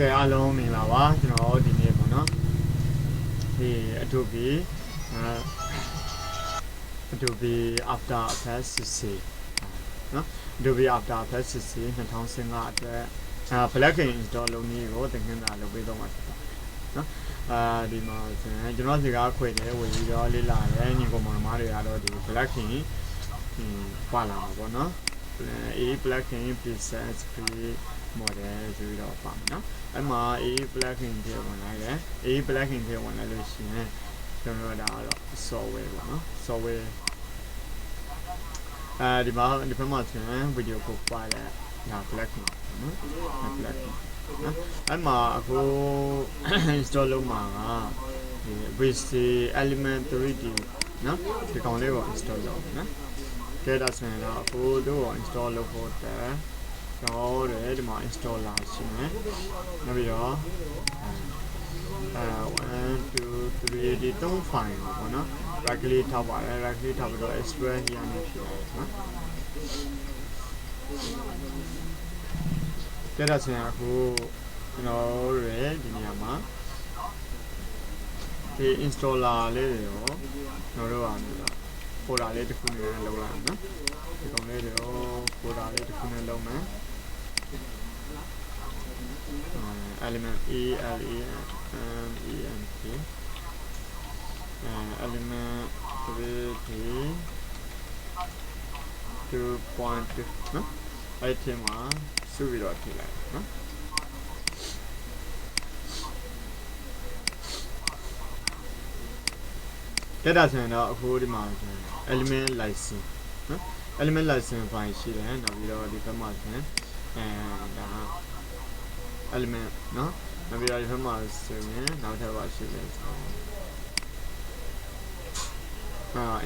ကဲအားလုံးမင်္ဂလာပါကျွန်တော်ဒီနေ့ပေါ့နော်ဒီ Adobe After Effects 60နော် Adobe After Effects 60 2015အတွက်Plugin install လုပ်နည်းကိုသင်ခန်းစာလုပ်ပေးတော့မှာဖြစ်ပါတယ်နော်ဒီမှာကျွန်တော်စီကခွေတယ်ဝင်ပြီးတော့လေ့လာရဲညီကောင်မောင်မားတွေကတော့ဒီ Plugin ပါလာမှာပေါ့နော်Plugin presets free model ဆိုပြီးတော့ပါမယ်နော်အဲ့မှာ plugin တွေဝင်လာတယ်plugin တွေဝင်လာလို့ရှိရင်ကျွန်တော်ဒါကတော့ software ပေါ့နော် software ဒီမှာဒီဘက်မှာဆိုရင် video ကိုပါလဲဒါ plugin နော် plugin နော်အဲ့မှာအခု install လုပ်မှာကဒီ basic element 3D နော်ဒီကောင်လေးကို install လုပ်နော်ကဲဒါဆိုရင်တော့အခုတို့ကို install လုပ်ဖို့တဲ့တော့ဒီမှာ installer ရှိမယ်နောက်ပြီးတော့1 2 3ဒီ3 file ပေါ့နော် right click ထောက်ပါတယ် right click ထောက်ပြီးတော့ extract ရနေဖြစ်တယ်နော်ကဲဒါဆိုရင်အခုကျွန်တော်တို့ဒီနေရာမှာဒီ installer လေးတွေကိုကျွန်တော်တို့ကfolder လေးတစ်ခုနဲ့လုပ်လိုက်နော်ဒီကောင်လေးတွေကို folder လေးတစ်ခုနဲ့လုပ်မယ်element element 3D 2.2 နော်အဲ့ဒီမှာစုပြီးတော့ထည့်လိုက်နော်ကဲဒါဆိုရင်တော့အခုဒီမှာ element license နော် element license file ရှိတယ်နောက်ပြီးတော့ဒီဘက်မှာဆိုရင်ဒါ element နော်နောက်ပြီးတော့ဒီဘက်မှာဆိုရင်နောက်ထပ်ပါရှိတယ်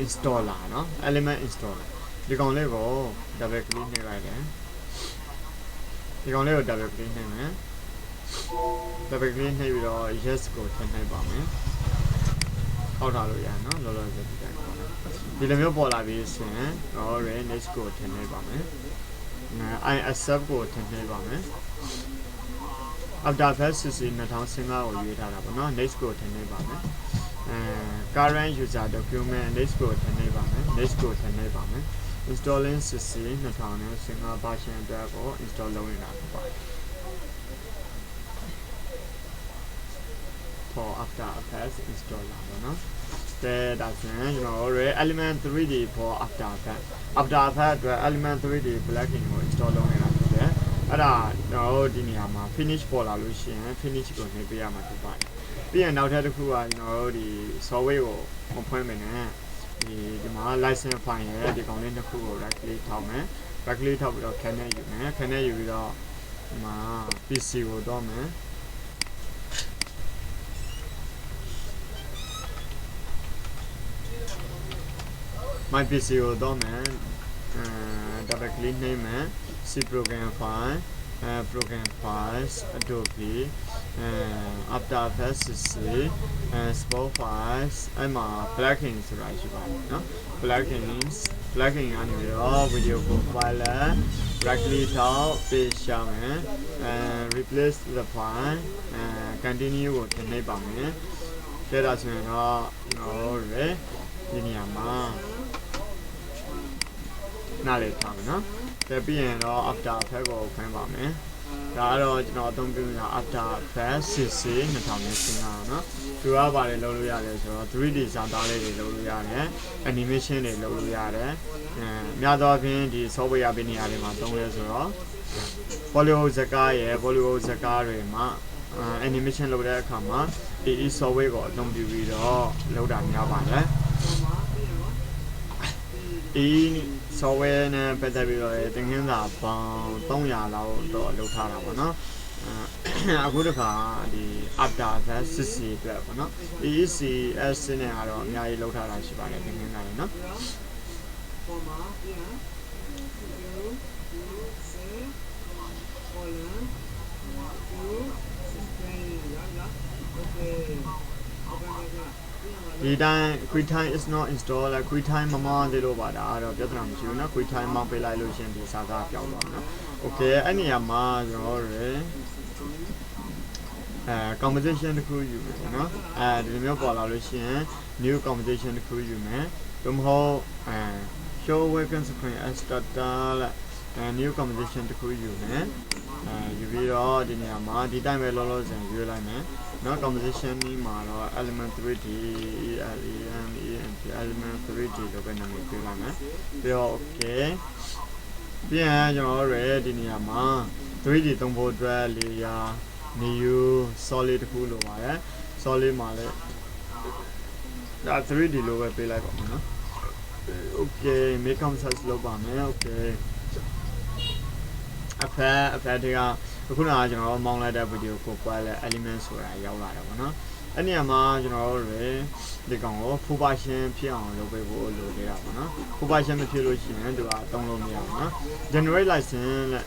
installer နော် element installer ဒီကောင်လေးကို double click နှိပ်လိုက်တယ်ဒီကောင်လေးကို double click နှိပ်မယ် double click နှိပ်ပြီးတော့ yes ကိုထည့်နှိပ်ပါမယ်ထောက်ထားလို့ရနော်လောလောဆယ်ဒီတိုင်းပေါ့နော်ဒီလိုမျိုးပေါ်လာပြီးဆိုရင်တော့ next ကိုထည့်နှိပ်ပါမယ်I accept ကိုထည့်နှိပ်ပါမယ်After Effects 2015ကိုရွေးထားတာပေါ့နော် next ကိုထည့်နှိပ်ပါမယ်current user document next ကိုထည့်နှိပ်ပါမယ် next ကိုထည့်နှိပ်ပါမယ် installing 2015 version အတွက်ကို install လုပ်နေတာဖြစ်ပါတယ် for After Effects installer ပေါ့နော်ဒါဆိုရင်ကျွန်တော်တို့ element 3D for After Effects အတွက် element 3D plugin ကို install လုပ်နေတာဖြစ်တယ်အဲ့ဒါတော့ဒီနေရာမှာ finish ပေါ်လာလို့ရှိရင် finish ကိုနှိပ်ပေးရမှာဖြစ်ပါတယ်ပြီးရင်နောက်ထပ်တစ်ခုကကျွန်တော်တို့ဒီ software ကိုမဖွင့်မနေဒီမှာ license file ရဲ့ဒီကောင်လေးတစ်ခုကို right click ထောက်မယ် right click ထောက်ပြီးတော့ cancel ယူမယ် cancel ယူပြီးတော့ဒီမှာ PC ကိုတော့မယ် my PC ကိုတော့မယ်double click နှိပ်မယ် C program file program files Adobe After Effects spot files အဲ့မှာ plugin ဆိုတာရှိပါတယ်နော် plugin ကနေပြီးတော့ video compiler right click ထောက် paste ရမယ် replace the file continue ကိုထည့်နှိပ်ပါမယ်ဒါဆိုရင်တော့ဒီနေရာမှာနားလည်ထားမယ်နော်ပြီးရင်တော့ After Effects ကိုဖွင့်ပါမယ်ဒါကတော့ကျွန်တော်အသုံးပြုနေတာ After Effects 2015နော်သူကပါတယ်လုပ်လို့ရတယ်ဆိုတော့ 3D ဇာတ်သားလေးတွေလုပ်လို့ရတယ် animation တွေလုပ်လို့ရတယ်များသောအားဖြင့်ဒီ software ပေးနေရာတွေမှာသုံးလဲဆိုတော့ Bollywood ဇာတ်ကားရဲ့ Bollywood ဇာတ်ကားတွေမှာ animation လုပ်တဲ့အခါမှာဒီ software ကိုအသုံးပြုပြီးတော့လုပ်တာများပါတယ်software နဲ့ပတ်သက်ပြီးတော့သင်ခန်းစာပေါင်း300လောက်တော့လုပ်ထားတာပေါ့နော်အခုတခါဒီ After Effects 60အတွက်ပေါ့နော် ECS နဲ့ကတော့အများကြီးလုပ်ထားတာရှိပါတယ်သင်ခန်းစာတွေနော်ဒီတိုင်း quick time is not installed quick time မမောင်းသေးလို့ပါဒါကတော့ပြဿနာမရှိဘူးเนาะ quick time မောင်းပေးလိုက်လို့ရှင်ဒီစာသားပြောင်းသွားเนาะ okay အဲ့နေရာမှာကျွန်တော်တို့ composition တစ်ခုယူမယ်ပေါ့နော်ဒီလိုမျိုးပေါ်လာလို့ရှိရင် new composition တစ်ခုယူမယ်သို့မဟုတ်show welcome screen as data ละnew composition တစ်ခုယူမယ်ယူပြီးတော့ဒီနေရာမှာဒီတိုင်းပဲလောလောဆယ်ရွေးလိုက်မယ်เนาะ composition นี้မှာတော့ element 3D element 3D လို့ပဲနာမည်ပေးလိုက်မယ်ပြီးတော့ okay ပြန်ကျွန်တော်တို့ဒီနေရာမှာ 3D သုံးဖို့အတွက် layer new solid တစ်ခုလိုပါတယ် solid မှာလည်းဒါ 3D လို့ပဲပေးလိုက်ပါမယ်เนาะ okay make size လုပ်ပါမယ် okay အဖက်တွေကအခုနကကျွန်တော်မောင်းလိုက်တဲ့ဗီဒီယိုကိုပွားလဲ element ဆိုတာရောက်လာတယ်ပေါ့နော်အဲ့နေရာမှာကျွန်တော်တို့ဒီကောင်ကို full version ဖြစ်အောင်လုပ်ပေးဖို့လိုနေတာပေါ့နော် full version မဖြစ်လို့ရှိရင်သူကသုံးလို့မရဘူးနော် generate license နဲ့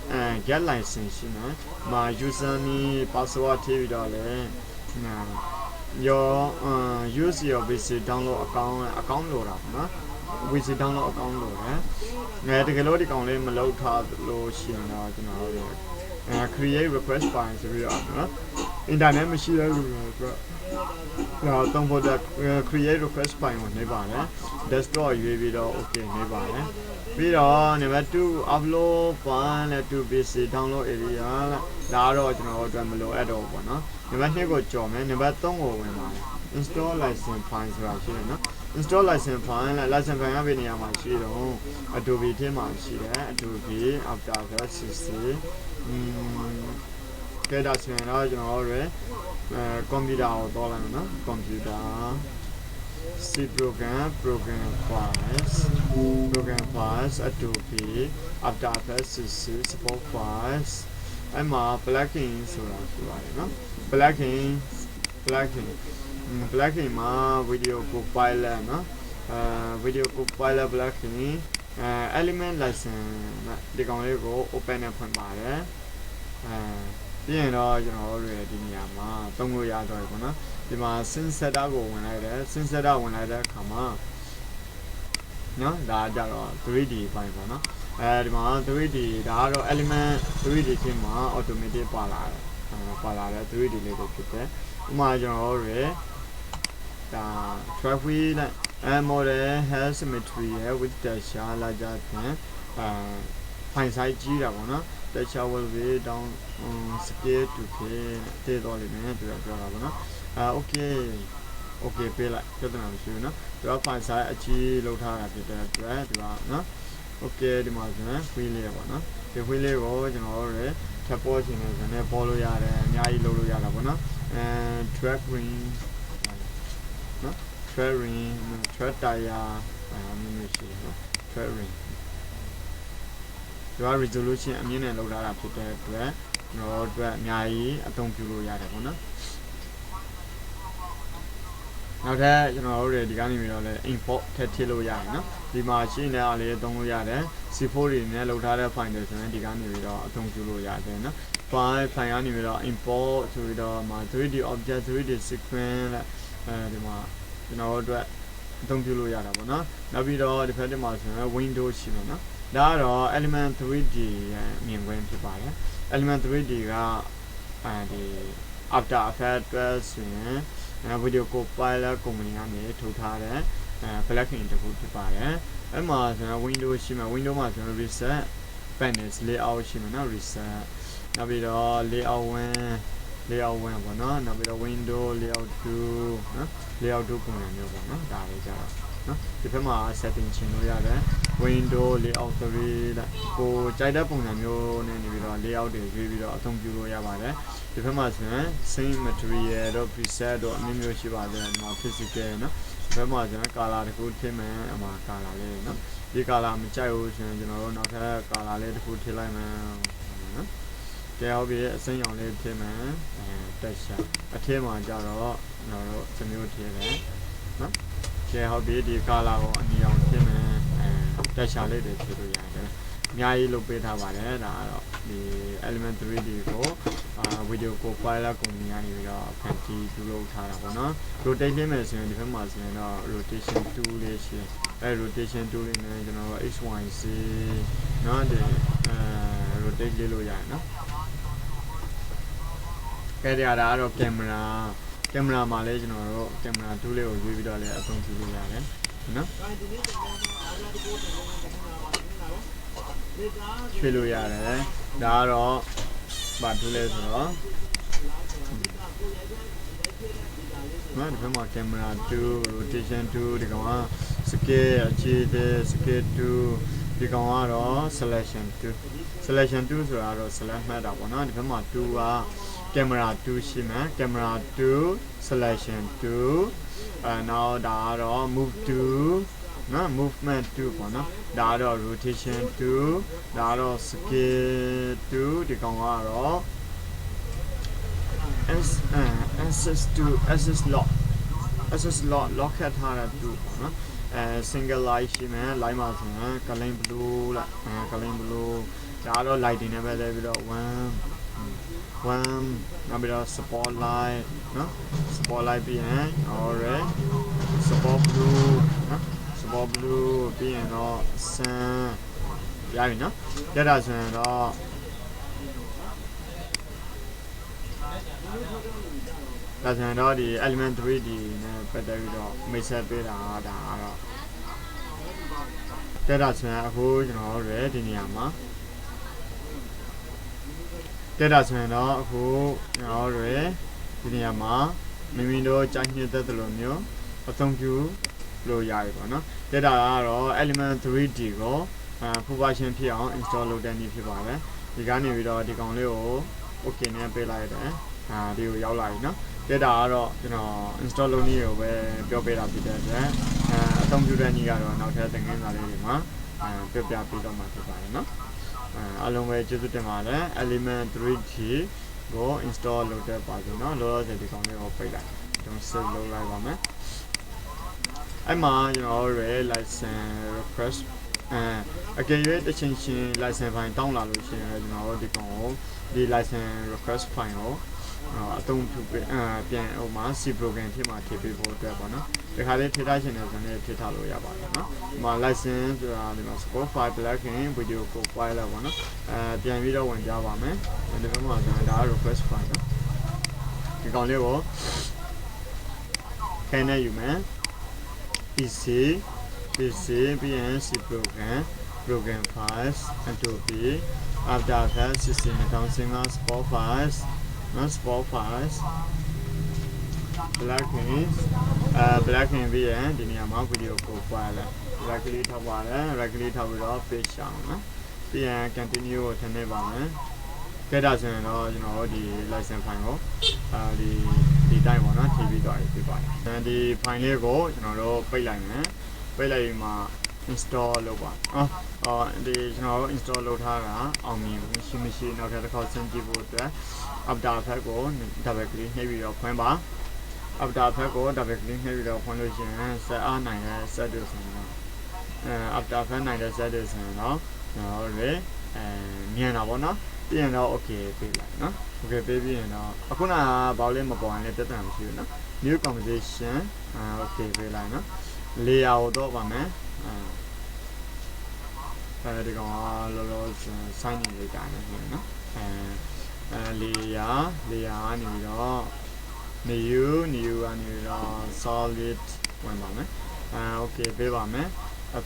get license ရှိမယ်မှာ user name password ထည့်ပြီးတော့လဲyour use your basic download account လို့တာပေါ့နော် basic download account လို့တယ်တကယ်လို့ဒီကောင်လေးမလုပ်ထားလို့ရှိရင်တော့ကျွန်တော်တို့create request file ဆိုပြီးတော့နော် internet မရှိတဲ့လူတွေအတွက်တော့သုံးဖို့ create request file ကိုနေပါတယ် desktop ရွေးပြီးတော့ okay နေပါတယ်ပြီးတော့ number 2 upload file နဲ့ to basic download area ဒါတော့ကျွန်တော်တို့အတွက်မလိုအပ်တော့ဘူးပေါ့နော် number 2ကိုကြော်မယ် number 3ကိုဝင်ပါတယ် install license file ဆိုတာရှိတယ်နော် install license file နဲ့ license file ကဘယ်နေရာမှာရှိတော့ Adobe ထဲမှာရှိတယ် Adobe After Effects CC ကဲဒါဆိုရင်တော့ကျွန်တော်တို့computer ကိုတော့လိုက်မယ်နော် computer C program files Adobe After Effects CC support files အဲ့မှာ plugin ဆိုတာရှိပါတယ်နော် plugin မှာ video compiler နော်video compiler plugin element license ဒီကောင်လေးကို open နဲ့ဖွင့်ပါတယ်ပြီးရင်တော့ကျွန်တော်တို့ဒီနေရာမှာသုံးလို့ရတော့ပြီပေါ့နော်ဒီမှာ sync setter ကိုဝင်လိုက်တယ် sync setter ဝင်လိုက်တဲ့အခါမှာနော်ဒါကြတော့ 3D ပိုင်းပေါ့နော်ဒီမှာ 3D ဒါကတော့ element 3D ဖြစ်မှာ automatic ပါလာတယ် 3D လေးတွေဖြစ်တယ်ဥပမာကျွန်တော်တို့ဒါ traffic နဲ့ model has symmetry with texture larger than file size ကြီးတာပေါ့နော် texture will be down scale to k တည်တော်လိမ့်မယ်ပြောတာပေါ့နော်okay ပေးလိုက်ပြဿနာမရှိဘူးနော်သူက file size အကြီးလောက်ထားတာဖြစ်တဲ့အတွက်သူကနော် okay ဒီမှာဆိုရင် wheel လေးပေါ့နော်ဒီ wheel လေးကိုကျွန်တော်တို့ထပ်ပေါ်ချင်တယ်ဆိုရင်ပေါ်လို့ရတယ်အများကြီးလုပ်လို့ရတာပေါ့နော် track ring နော် track ring track tire မျိုးရှိတယ်နော် track ring ဒီက resolution အမြင့်နဲ့လောက်ထားတာဖြစ်တဲ့အတွက်ကျွန်တော်တို့အတွက်အများကြီးအသုံးပြုလို့ရတယ်ပေါ့နော်နောက်ထပ်ကျွန်တော်တို့ဒီကနေပြီးတော့လဲ import ထည့်လို့ရတယ်နော်ဒီမှာရှိနေအောင်လေးသုံးလို့ရတယ် C4 တွေနဲ့လောက်ထားတဲ့ file တွေဆိုရင်ဒီကနေပြီးတော့အသုံးပြုလို့ရတယ်နော် file ကနေပြီးတော့ import ဆိုပြီးတော့မှာ 3D object 3D sequence ဒီမှာကျွန်တော်တို့အတွက်အသုံးပြုလို့ရတာပေါ့နော်နောက်ပြီးတော့ဒီဖက်မှာဆိုရင် window ရှိမယ်နော်ဒါကတော့ element 3D ရဲ့မြင်ကွင်းဖြစ်ပါတယ် element 3D ကဒီ after effects ဆိုရင်video compiler ကုမ္ပဏီကနေထုတ်ထားတဲ့plugin တစ်ခုဖြစ်ပါတယ်အဲ့မှာဆိုရင် window ရှိမယ် window မှာဆိုရင် reset panels layout ရှိမယ်နော် reset နောက်ပြီးတော့ layout 1ပေါ့နော်နောက်ပြီးတော့ window layout 2နော် layout 2ပုံစံမျိုးပေါ့နော်ဒါလေးကြတော့နော်ဒီဘက်မှာ setting ချင်လို့ရတယ် window layout 3တဲ့ကိုကြိုက်တဲ့ပုံစံမျိုးနဲ့နေပြီးတော့ layout တွေရွေးပြီးတော့အသုံးပြုလို့ရပါတယ်ဒီဘက်မှာဆိုရင် same material တော့ preset တော့အမျိုးမျိုးရှိပါတယ်ဒီမှာ physical နော်ဒီဘက်မှာဆိုရင် color တစ်ခုထည့်မယ်အမှာ color လေးနော်ဒီ color မကြိုက်ဘူးဆိုရင်ကျွန်တော်တို့နောက်ထပ် color လေးတစ်ခုထည့်လိုက်မယ်နော်ကဲဟုတ်ပြီအစိမ်းရောင်လေးထည့်မယ်texture အထက်မှာကြတော့ကျွန်တော်တို့စမျိုးထည့်တယ်နော်ကဲဟုတ်ပြီဒီ color ကိုအနီရောင်ထည့်မယ်texture လေးတွေထည့်လို့ရတယ်အများကြီးလုပ်ပေးထားပါတယ်ဒါကတော့ဒီ element 3D ကိုvideo compiler ကုမ္ပဏီကနေပြီးတော့ဖန်တီးပြုလုပ်ထားတာပေါ့နော် rotate လေးမယ်ဆိုရင်ဒီဘက်မှာဆိုရင်တော့ rotation tool လေးရှိတယ်rotation tool လေးနဲ့ကျွန်တော်တို့ HYC နော်ဒီrotate လေးလို့ရတယ်နော် cái điều đó là camera mà lấy cho nó rồi camera two lấy ở dưới đó là ở trong thứ là đấy nó chơi lui à đấy đó rồi bạn two lấy rồi nó phải mà camera two rotation two thì còn scale chỉ để scale two thì còn đó selection two rồi select mà đâu nó thì phải mà two à camera 2 ရှိမယ် camera 2 selection 2 now ဒါတော့ move 2 နော် movement 2 ပေါ့နော်ဒါတော့ rotation 2 ဒါတော့ scale 2 ဒီကောင်ကတော့ access 2 access lock ခတ်ထားတာ2ပေါ့နော်single light ရှိမယ် light မှာဆိုရင် color blue လား color blue ဒါတော့ lighting နဲ့ပဲလဲပြီးတော့ one နောက်ပြီးတော့ spotlight နော် spotlight ပြီးရင် orange spot blue နော် spot blue ပြီးရင်တော့ sun ရပြီနော်ရတာဆိုရင်တော့ဒါဆိုရင်တော့ဒီ element 3D နဲ့ပတ်သက်ပြီးတော့မိတ်ဆက်ပေးတာဒါကတော့တက်တာဆိုရင်အခုကျွန်တော်တို့ဒီနေရာမှာတက်တာဆိုရင်တော့အခုကျွန်တော်တို့ဒီနေရာမှာမိမိတို့ကြိုက်နေတဲ့လိုမျိုးအသုံးပြုလို့ရပြီပေါ့နော်တက်တာကတော့ element 3D ကိုfull version ဖြစ်အောင် install လုပ်တဲ့နည်းဖြစ်ပါတယ်ဒီကနေပြီးတော့ဒီကောင်လေးကို okay နဲ့ပေးလိုက်တယ်ဒီကိုရောက်လာပြီနော်တက်တာကတော့ကျွန်တော် install လုပ်နည်းကိုပဲပြောပေးတာဖြစ်တဲ့အတွက်အသုံးပြုတဲ့နည်းကတော့နောက်ထပ်သင်ခန်းစာလေးတွေမှာပြပြပေးတော့မှာဖြစ်ပါတယ်နော်အားလုံးပဲကျေးဇူးတင်ပါတယ် element 3D ကို install လုပ်တဲ့ပါဆိုနော်လောလောဆယ်ဒီကောင်လေးကိုပိတ်လိုက်ကျွန်တော် save လုပ်လိုက်ပါမယ်အဲ့မှာကျွန်တော်တို့ license request အကယ်၍တစ်ချိန်ချင်း license file တောင်းလာလို့ရှိရင်ကျွန်တော်တို့ဒီကောင်ကိုဒီ license request file ကိုအသုံးပြုပြန်ဟိုမှာ C program ဖြစ်မှာထည့်ပေးဖို့အတွက်ပေါ့နော်ဒီခါလေးထည့်ထားရှင်တယ်ဆိုရင်ထည့်ထားလို့ရပါတယ်နော်ဒီမှာ license ဆိုတာဒီမှာ scope file plugin video code file လောက်ပေါ့နော်ပြန်ပြီးတော့ဝင်ကြပါမယ်ဒီဘက်မှာဆိုရင်ဒါ request file နော်ဒီကောင်လေးကိုခဲနေယူမယ် PC ပြီးရင် C program files Adobe After Effects system 2005 spot files spot files plugin ပြီးရင်ဒီနေရာမှာ video code file လဲ right click ထောက်ပါတယ် right click ထောက်ပြီးတော့ page ရှောင်းနော်ပြီးရင် continue ကိုထည့်နေပါမယ်ကြည့်တာဆိုရင်တော့ကျွန်တော်တို့ဒီ license file ကိုဒီတိုင်းပေါ့နော်ထည့်ပြီးတော့ပြပါတယ်ဒီ file လေးကိုကျွန်တော်တို့ပိတ်လိုက်မယ်ပိတ်လိုက်ပြီးမှ install လုပ်ပါဒီကျွန်တော်တို့ install လုပ်ထားတာအောင်မြင်မရှိနောက်ထပ်တစ်ခေါက်ဆင်းကြည့်ဖို့အတွက် After Effects ကို double click နှိပ်ပြီးတော့ဖွင့်ပါ After Effects ကို double click နှိပ်ပြီးတော့ဖွင့်လို့ရှိရင် set အားနိုင်တဲ့ set တွေဆိုရင်တော့After Effects နိုင်တဲ့ set တွေဆိုရင်တော့ကျွန်တော်တို့မြင်တာပေါ့နော်ပြီးရင်တော့ okay ပေးလိုက်နော် okay ပေးပြီးရင်တော့အခုနကဘာလို့မပေါ်ရင်လည်းတက်တာမရှိဘူးနော် new composition okay ပေးလိုက်နော် layer ကိုတော့ပါမယ်ဒီကောင်လောလောဆယ် sign in လေးကြတယ်ဆိုရင်နော်layer ကနေပြီးတော့ new ကနေပြီးတော့ solid ဝင်ပါမယ်okay ပေးပါမယ်အ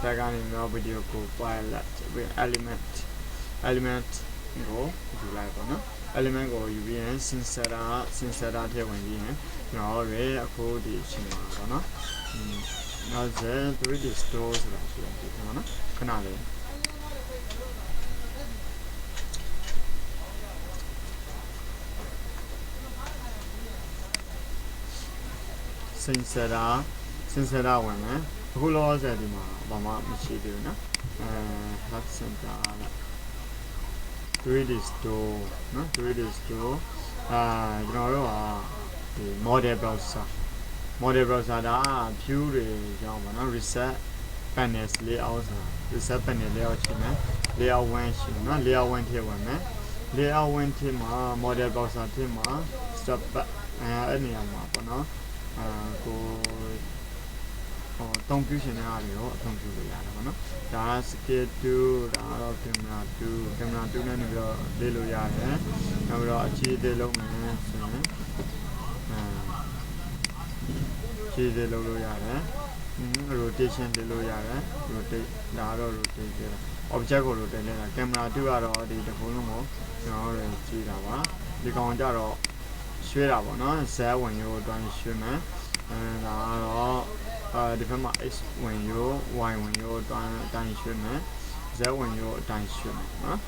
ဖက်ကနေပြီးတော့ video code file element ကိုယူလိုက်ပါနော် element ကိုယူပြီးရင် sensor ထည့်ဝင်ပြီးရင်ကျွန်တော်တို့အခုဒီအချိန်မှာပေါ့နော်နောက်ဆက် 3D store ဆိုတာရှိတယ်ဒီမှာနော်ခဏလေးsensor ဝင်မယ်အခုလောဆယ်ဒီမှာဘာမှမရှိသေးဘူးနော်hub center လား 3D store နော် 3D store ကျွန်တော်တို့ကဒီ model browser ဒါ view တွေကြောင်းပါနော် reset panels layout ဆိုတာ reset panel layout ရှိမယ် layout 1ရှိမယ်နော် layout 1ထည့်ဝင်မယ် layout 1ထည့်မှာ model browser ထည့်မှာ step အဲ့နေရာမှာပေါ့နော်ကို သုံးပြုရှင်များတွေရောအသုံးပြုလို့ရတယ်ပေါ့နော်ဒါက scale 2ဒါကတော့ camera 2နဲ့ပြီးတော့လေးလို့ရတယ်နောက်ပြီးတော့အခြေသေးလုံးမယ်ဆိုရင်ခြေသေးလုံးလို့ရတယ် rotation လေးလို့ရတယ် rotate ဒါကတော့ rotate ပြတာ object ကို rotate နေတာ camera 2ကတော့ဒီတစ်ခုလုံးကိုကျွန်တော်တို့ကြည့်တာပါဒီကောင်ကြတော့ရွှေ့တာပေါ့နော် z ဝင်ရိုးအတွင်းရွှေ့မယ်ဒါကတော့ဒီဘက်မှာ x ဝင်ရိုး y ဝင်ရိုးအတွင်းအတိုင်းရွှေ့မယ် z ဝင်ရိုးအတိုင်းရွှေ့မယ်နော်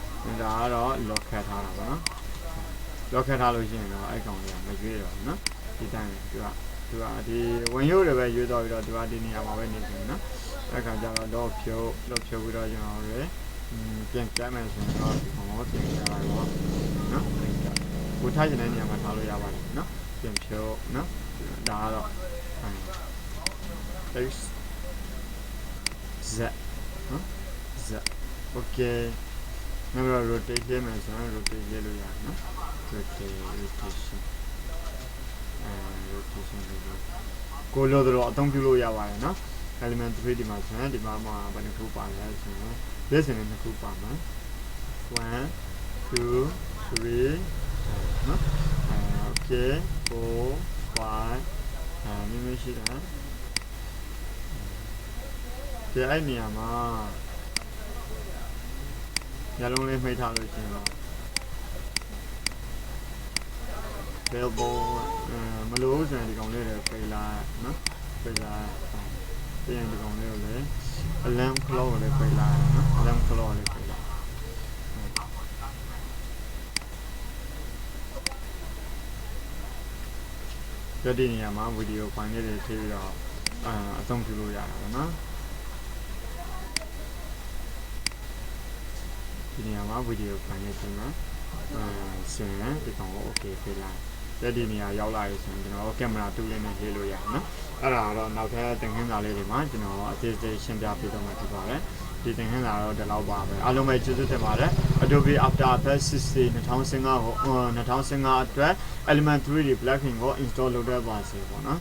ဒါကတော့ lock ခတ်ထားတာပေါ့နော် lock ခတ်ထားလို့ရှိရင်တော့အဲ့ကောင်ကြီးကမရွေးတော့ဘူးနော်ဒီတိုင်းသူကဒီဝင်ရိုးတွေပဲရွေးတော့ပြီးတော့သူကဒီနေရာမှာပဲနေတယ်နော်အဲ့ခါကျတော့ lock ဖြုတ်ပြီးတော့ကျွန်တော်တို့ပြန်ကြမ်းမယ်ဆိုရင်တော့ဒီကောင်ကိုပြန်ကြလိုက်ပါနော်ကိုထားချင်တဲ့နေရာမှာထားလို့ရပါတယ်နော်ပြန်ဖြုတ်နော်ဒါကတော့ x z နော် z okay နောက်တော့ rotate လေးမယ်ဆိုရင် rotate လေးလို့ရတယ်နော် rotation လို့ကိုလို့တော့အသုံးပြုလို့ရပါတယ်နော် element 3ဒီမှာဆိုရင်ဒီမှာဘယ်နှခုပါလဲဆိုရင် this နဲ့နှစ်ခုပါမယ်1 2 3နော်okay 4 5မျိုးရှိတယ်ဒီအဲ့နေရာမှာညလုံးလေးမိတ်ထားလို့ရှိရင်တော့ billboard မလို့ဆိုရင်ဒီကောင်လေးတွေပိတ်လိုက်နော်ပိတ်လိုက်ပြင်ဒီကောင်လေးကိုလည်း alarm clock ကိုလည်းပိတ်လိုက်နော် alarm clock ကိုလည်းပိတ်လိုက်ဒီနေရာမှာဗီဒီယိုဖိုင်လေးတွေထည့်ပြီးတော့အသုံးပြုလို့ရတာပေါ့နော်ဒီနေရာမှာဗီဒီယိုဖိုင်လေးထည့်မှာဆိုရင်ဒီကောင်ကို okay ပေးလိုက်ဒီနေရာရောက်လာပြီဆိုရင်ကျွန်တော်ကင်မရာတူးလေးနဲ့ရေးလို့ရတယ်နော်အဲ့ဒါတော့နောက်ထပ်သင်ခန်းစာလေးတွေမှာကျွန်တော်အသေးစိတ်ရှင်းပြပေးတော့မှာဖြစ်ပါတယ်ဒီသင်ခန်းစာတော့ဒီလောက်ပါပဲအားလုံးပဲကျေးဇူးတင်ပါတယ် Adobe After Effects 2015ကို2015အတွက် Element 3D plugin ကို install လုပ်ရပါစေပေါ့နော်